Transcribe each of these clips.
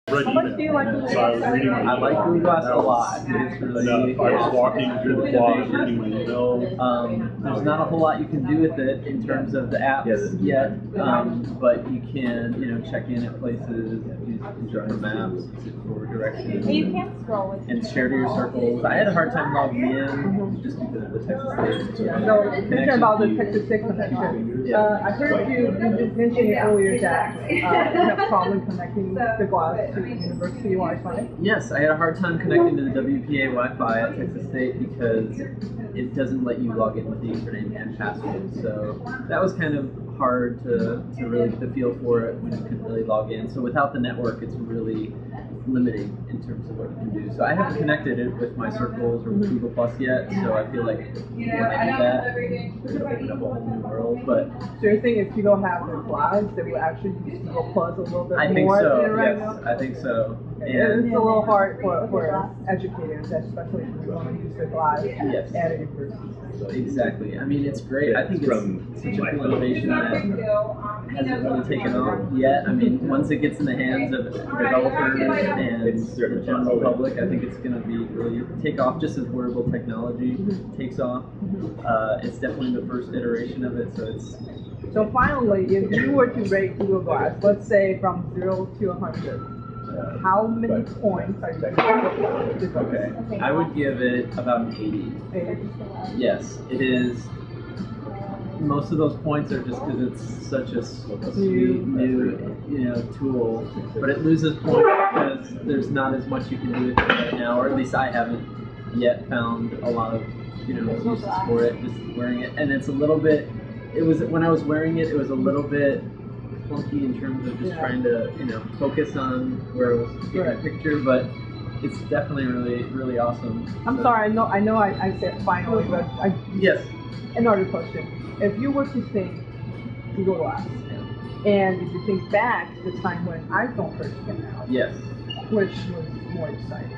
How much do you like Google Glass? I like Google Glass a lot. It's really, I was walking through the quad reading my email. there's not a whole lot you can do with it in terms of the apps yet, but you can, check in at places, use it for maps, use it for directions, You can scroll with and share to your circles. I had a hard time logging in just because of the Texas State. No, thinking about the Texas State connection. I heard you just mentioned earlier that you have problem connecting the Glass to university Wi-Fi. Yes, I had a hard time connecting to the WPA Wi-Fi at Texas State because it doesn't let you log in with the username and password. So that was kind of hard to really get the feel for it when you couldn't really log in. So without the network, it's really limiting in terms of what you can do. So I haven't connected it with my circles or with Google Plus yet, so I feel like when I do that, it's going to open up a whole new world. But So you're saying if people have their Glass, they would actually use Google Plus a little bit I think more so, than right yes, now? I think so. And it's a little hard for educators, especially if you want to use the Glass Yes. at a university. Exactly. I mean, it's great. I think it's such a cool innovation that hasn't really taken off yet. I mean, once it gets in the hands of developers and the general public, I think it's going to be really take off just as wearable technology takes off. It's definitely the first iteration of it, so it's. So finally, if you were to rate Google Glass, let's say from 0 to 100, how many points are you going to give it? Okay. I would give it about an 80. Yes, it is. Most of those points are just because it's such a sweet new tool, but it loses points because there's not as much you can do with it right now, or at least I haven't yet found a lot of uses for it. Just wearing it, and it's a little bit. It was when I was wearing it, it was a little bit clunky in terms of just trying to focus on where I was taking a picture, but it's definitely really awesome. I'm sorry, I know I said finally, but Yes. Another question. If you were to think Google Glass, and if you think back to the time when iPhone first came out, Yes. which was more exciting?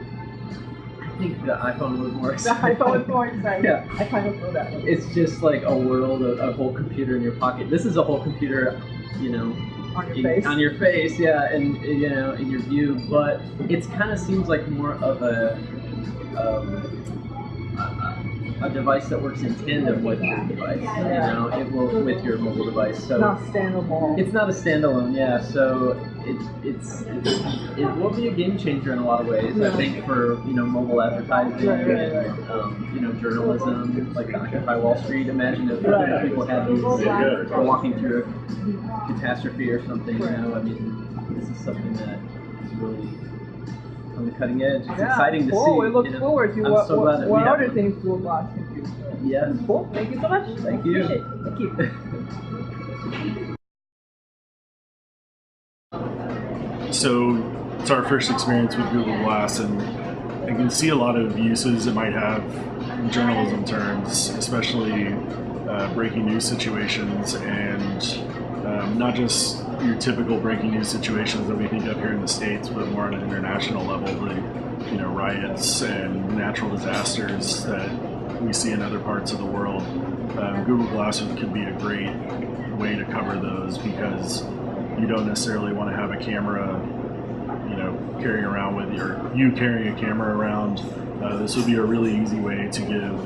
I think the iPhone was more The exciting. iPhone was more exciting. Yeah. I kind of feel that way. It's just like a world of a whole computer in your pocket. This is a whole computer, On your face. on your face, yeah, and in your view. But it kind of seems like more of a device that works in tandem with your device. It will with your mobile device. So Not standalone. it's not a standalone, yeah. So it will be a game changer in a lot of ways. I think for mobile advertising and journalism, like Occupy Wall Street. Imagine if people had these walking through a catastrophe or something. I mean, this is something that is really on the cutting edge. It's exciting to see. We look forward to I'm so glad that what we have other one. things Google Glass can do. Yeah. Cool. Thank you so much. Thank you. Appreciate it. Thank you. So it's our first experience with Google Glass, and I can see a lot of uses it might have in journalism terms, especially breaking news situations, and not just your typical breaking news situations that we think of here in the States, but more on an international level, like riots and natural disasters that we see in other parts of the world. Google Glass could be a great way to cover those, because you don't necessarily want to have a camera, carrying around with you, or you carrying a camera around. This would be a really easy way to give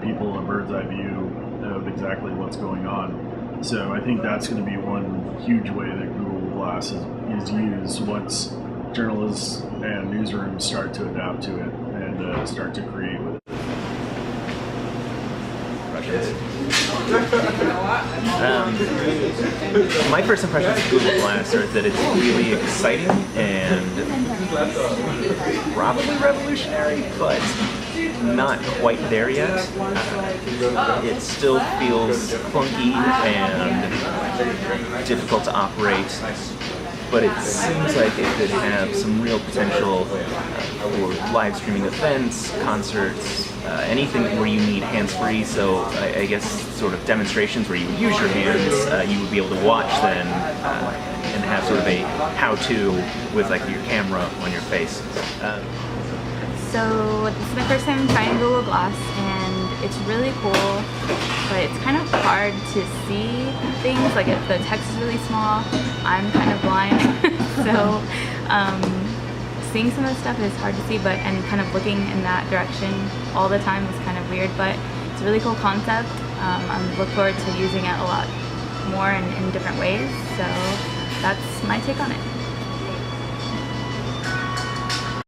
people a bird's eye view of exactly what's going on. So I think that's going to be one huge way that Google Glass is used once journalists and newsrooms start to adapt to it and start to create with it. My first impressions of Google Glass are that it's really exciting and probably revolutionary, but not quite there yet. It still feels clunky and difficult to operate, but it seems like it could have some real potential for live streaming events, concerts, anything where you need hands-free. So I guess sort of demonstrations where you would use your hands, you would be able to watch then and have sort of a how-to with like your camera on your face. So this is my first time trying Google Glass, and it's really cool, but it's kind of hard to see things. Like if the text is really small, I'm kind of blind, so Seeing some of the stuff is hard to see, and kind of looking in that direction all the time is kind of weird, but it's a really cool concept. I look forward to using it a lot more in different ways, so that's my take on it.